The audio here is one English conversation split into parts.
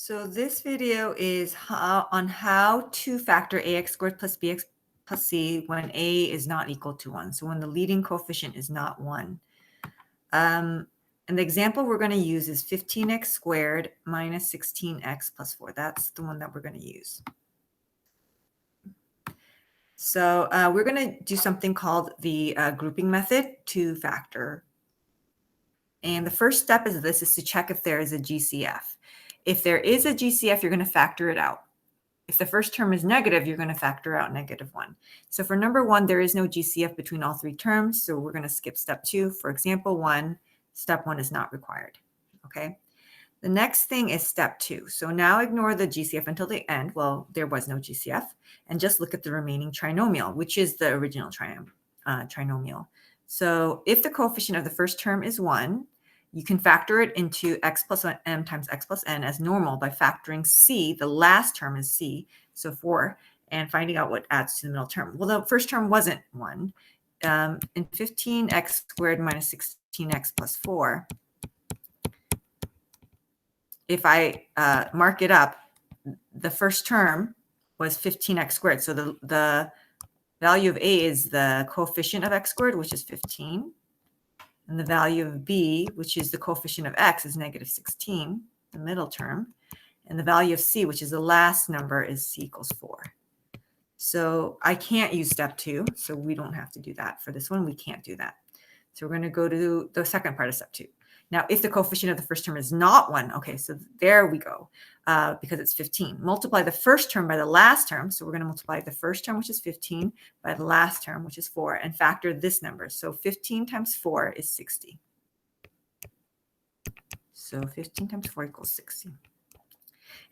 So this video is on how to factor ax squared plus bx plus c when a is not equal to 1. So when the leading coefficient is not 1. And the example we're going to use is 15x squared minus 16x plus 4. That's the one that we're going to use. So we're going to do something called the grouping method to factor. And the first step is to check if there is a GCF. If there is a GCF, you're going to factor it out. If the first term is negative, you're going to factor out -1. So for number 1, there is no GCF between all three terms. So we're going to skip step 2. For example 1, step 1 is not required. Okay. The next thing is step 2. So now ignore the GCF until the end. Well, there was no GCF. And just look at the remaining trinomial, which is the original trinomial. So if the coefficient of the first term is 1, you can factor it into x plus m times x plus n as normal by factoring c. The last term is c, so 4, and finding out what adds to the middle term. Well, the first term wasn't 1. In 15x squared minus 16x plus 4, if I mark it up, the first term was 15x squared. So the value of a is the coefficient of x squared, which is 15. And the value of b, which is the coefficient of x, is -16, the middle term. And the value of c, which is the last number, is c equals 4. So I can't use step 2, so we don't have to do that. For this one, we can't do that. So we're going to go to the second part of step 2. Now, if the coefficient of the first term is not 1, okay, so there we go, because it's 15. Multiply the first term by the last term. So we're going to multiply the first term, which is 15, by the last term, which is 4, and factor this number. So 15 times 4 is 60. So 15 times 4 equals 60.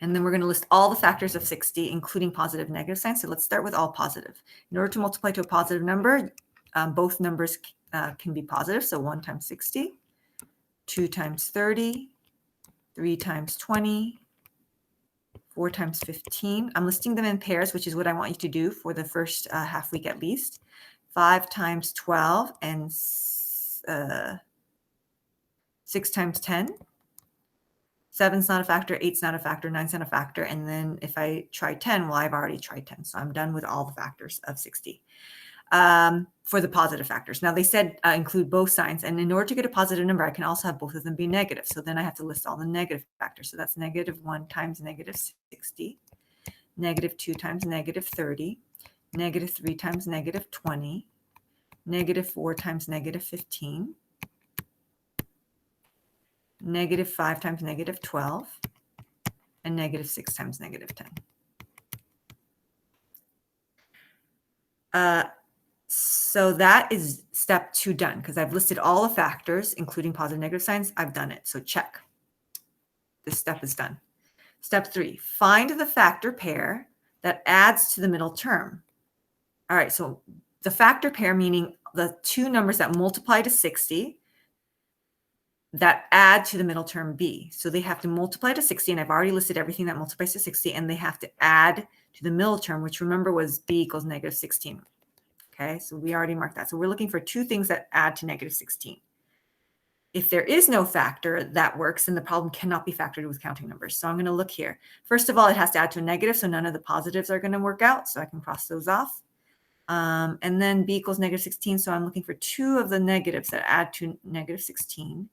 And then we're going to list all the factors of 60, including positive and negative signs. So let's start with all positive. In order to multiply to a positive number, both numbers can be positive. So 1 times 60. 2 times 30, 3 times 20, 4 times 15. I'm listing them in pairs, which is what I want you to do for the first half week at least. 5 times 12 and 6 times 10. 7's not a factor, 8's not a factor, 9's not a factor. And then if I try 10, well, I've already tried 10. So I'm done with all the factors of 60. For the positive factors. Now they said include both signs, and in order to get a positive number, I can also have both of them be negative. So then I have to list all the negative factors. So that's -1 times -60, -2 times -30, -3 times -20, -4 times -15, -5 times -12, and -6 times -10. So that is step 2 done, because I've listed all the factors, including positive and negative signs. I've done it. So check. This step is done. Step 3, find the factor pair that adds to the middle term. All right, so the factor pair, meaning the two numbers that multiply to 60 that add to the middle term b. So they have to multiply to 60, and I've already listed everything that multiplies to 60, and they have to add to the middle term, which remember was b equals -16. Okay, so we already marked that. So we're looking for two things that add to -16. If there is no factor that works, then the problem cannot be factored with counting numbers. So I'm going to look here. First of all, it has to add to a negative, so none of the positives are going to work out, so I can cross those off. And then b equals -16, so I'm looking for two of the negatives that add to -16.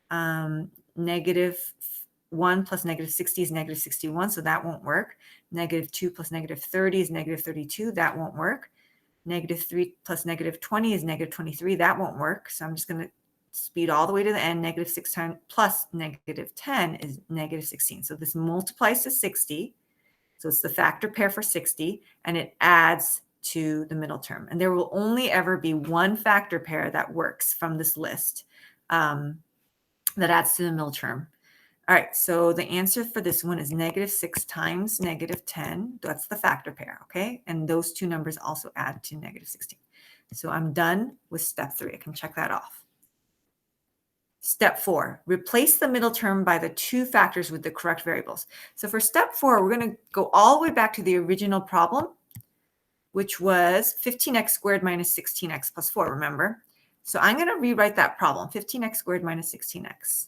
-1 plus -60 is -61, so that won't work. -2 plus -30 is -32, that won't work. -3 plus -20 is -23. That won't work. So I'm just going to speed all the way to the end. -6 times plus -10 is -16. So this multiplies to 60. So it's the factor pair for 60, and it adds to the middle term. And there will only ever be one factor pair that works from this list that adds to the middle term. All right, so the answer for this one is -6 times -10. That's the factor pair, okay? And those two numbers also add to -16. So I'm done with step 3. I can check that off. Step 4, replace the middle term by the two factors with the correct variables. So for step 4, we're going to go all the way back to the original problem, which was 15x squared minus 16x plus 4, remember? So I'm going to rewrite that problem, 15x squared minus 16x.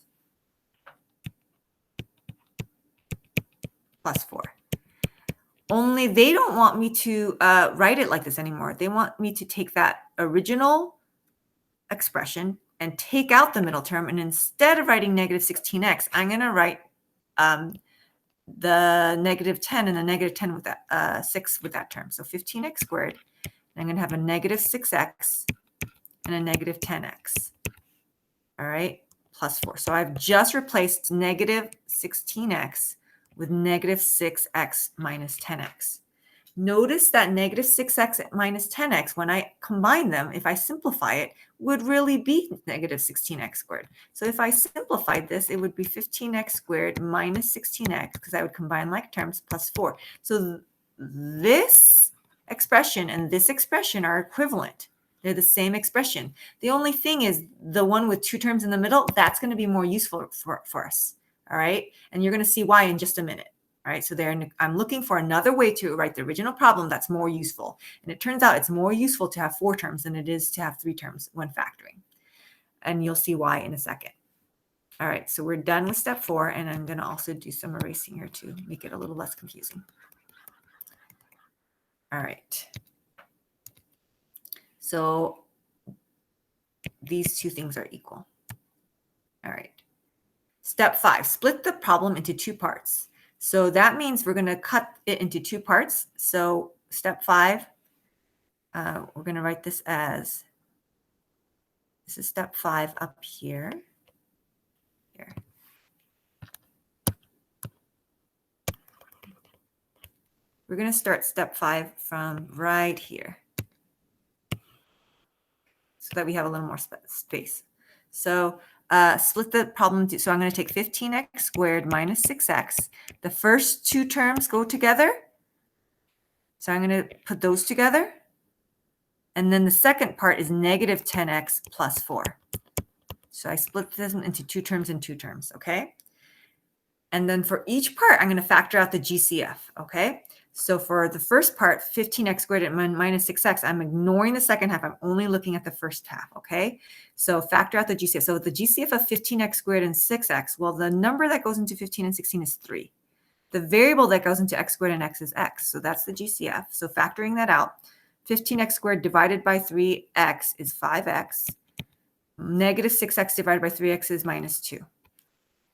plus 4. Only they don't want me to write it like this anymore. They want me to take that original expression and take out the middle term. And instead of writing negative 16x, I'm going to write the negative 10 and the negative 10 with that 6 with that term. So 15x squared. I'm going to have a negative 6x and a negative 10x. All right, plus 4. So I've just replaced negative 16x with negative 6x minus 10x. Notice that negative 6x minus 10x, when I combine them, if I simplify it, would really be negative 16x squared. So if I simplified this, it would be 15x squared minus 16x, because I would combine like terms, plus 4. So this expression and this expression are equivalent. They're the same expression. The only thing is the one with two terms in the middle, that's going to be more useful for us. All right. And you're going to see why in just a minute. All right. So I'm looking for another way to write the original problem that's more useful. And it turns out it's more useful to have 4 terms than it is to have 3 terms when factoring. And you'll see why in a second. All right. So we're done with step 4. And I'm going to also do some erasing here to make it a little less confusing. All right. So these two things are equal. All right. Step 5, split the problem into 2 parts. So that means we're going to cut it into 2 parts. So step 5, we're going to write this as, this is step 5 up here. Here. We're going to start step 5 from right here, so that we have a little more space. So split the problem into, so I'm going to take 15x squared minus 6x. The first 2 terms go together. So I'm going to put those together. And then the second part is negative 10x plus 4. So I split this into 2 terms and 2 terms, okay? And then for each part, I'm going to factor out the GCF, okay? So for the first part, 15x squared and minus 6x, I'm ignoring the second half. I'm only looking at the first half, okay? So factor out the GCF. So the GCF of 15x squared and 6x, well, the number that goes into 15 and 16 is 3. The variable that goes into x squared and x is x. So that's the GCF. So factoring that out, 15x squared divided by 3x is 5x. Negative 6x divided by 3x is minus 2.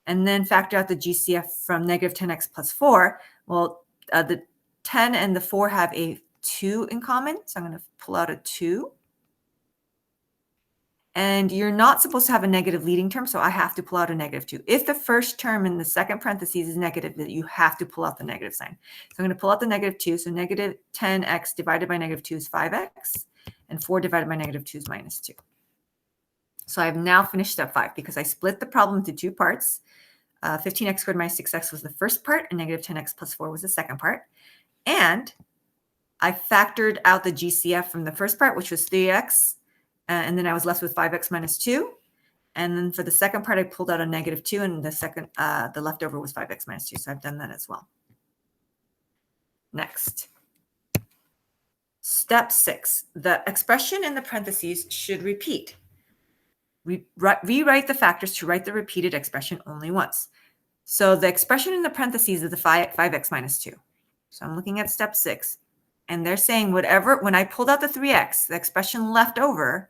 And then factor out the GCF from negative 10x plus 4. Well, the 10 and the 4 have a 2 in common. So I'm going to pull out a 2. And you're not supposed to have a negative leading term, so I have to pull out a negative 2. If the first term in the second parentheses is negative, then you have to pull out the negative sign. So I'm going to pull out the negative 2. So negative 10x divided by negative 2 is 5x. And 4 divided by negative 2 is minus 2. So I've now finished step 5 because I split the problem into 2 parts. 15x squared minus 6x was the first part, and negative 10x plus 4 was the second part. And I factored out the GCF from the first part, which was 3x. And then I was left with 5x minus 2. And then for the second part, I pulled out a negative 2. And the leftover was 5x minus 2. So I've done that as well. Next. Step 6. The expression in the parentheses should repeat. Rewrite the factors to write the repeated expression only once. So the expression in the parentheses is the 5x minus 2. So I'm looking at step 6. And they're saying whatever, when I pulled out the 3x, the expression left over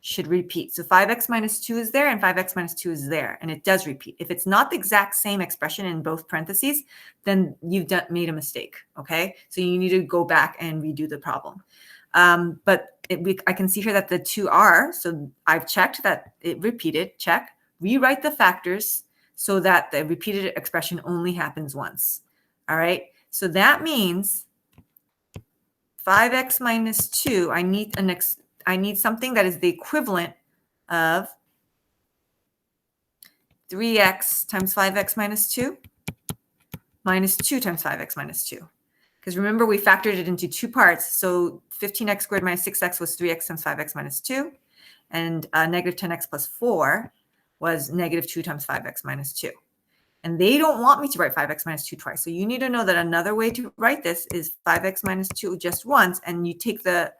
should repeat. So 5x minus 2 is there and 5x minus 2 is there. And it does repeat. If it's not the exact same expression in both parentheses, then you've made a mistake. Okay. So you need to go back and redo the problem. But I can see here that the 2 are. So I've checked that it repeated. Check. Rewrite the factors so that the repeated expression only happens once. All right. So that means 5x minus 2, I need something that is the equivalent of 3x times 5x minus 2 minus 2 times 5x minus 2. Because remember, we factored it into 2 parts. So 15x squared minus 6x was 3x times 5x minus 2. And negative 10x plus 4 was negative 2 times 5x minus 2. And they don't want me to write 5x minus 2 twice. So you need to know that another way to write this is 5x minus 2 just once. And you take the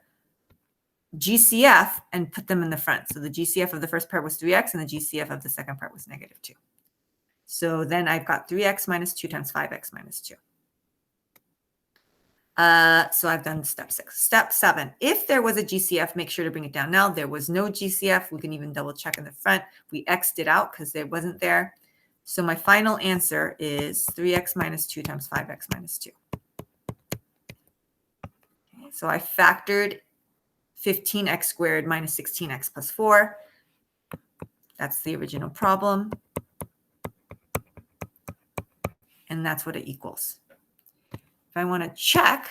GCF and put them in the front. So the GCF of the first part was 3x and the GCF of the second part was negative 2. So then I've got 3x minus 2 times 5x minus 2. So I've done step 6. Step 7, if there was a GCF, make sure to bring it down. Now there was no GCF. We can even double check in the front. We X'd it out because it wasn't there. So my final answer is 3x minus 2 times 5x minus 2. Okay, so I factored 15x squared minus 16x plus 4. That's the original problem. And that's what it equals. If I want to check,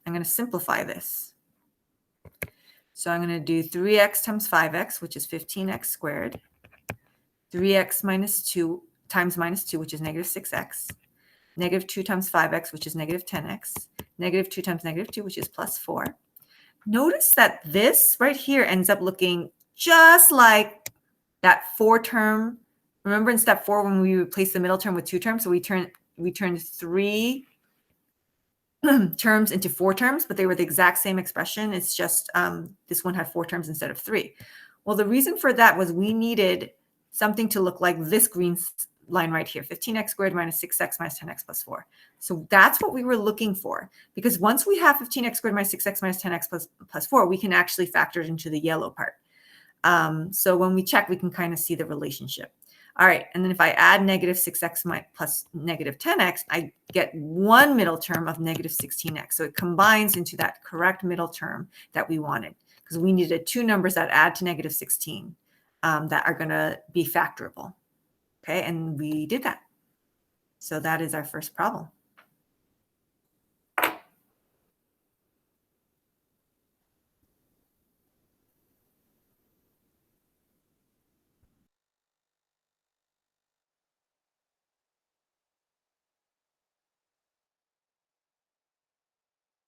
I'm going to simplify this. So I'm going to do 3x times 5x, which is 15x squared, 3x minus 2 times minus 2, which is negative 6x, negative 2 times 5x, which is negative 10x, negative 2 times negative 2, which is plus 4. Notice that this right here ends up looking just like that 4 term. Remember in step 4 when we replaced the middle term with 2 terms? So we turned 3 terms into 4 terms, but they were the exact same expression. It's just this one had 4 terms instead of 3. Well, the reason for that was we needed something to look like this green line right here, 15x squared minus 6x minus 10x plus 4. So that's what we were looking for, because once we have 15x squared minus 6x minus 10x plus 4, we can actually factor it into the yellow part. So when we check, we can kind of see the relationship. All right, and then if I add negative 6x plus negative 10x, I get one middle term of negative 16x. So it combines into that correct middle term that we wanted, because we needed 2 numbers that add to negative 16 that are going to be factorable. Okay, and we did that. So that is our first problem.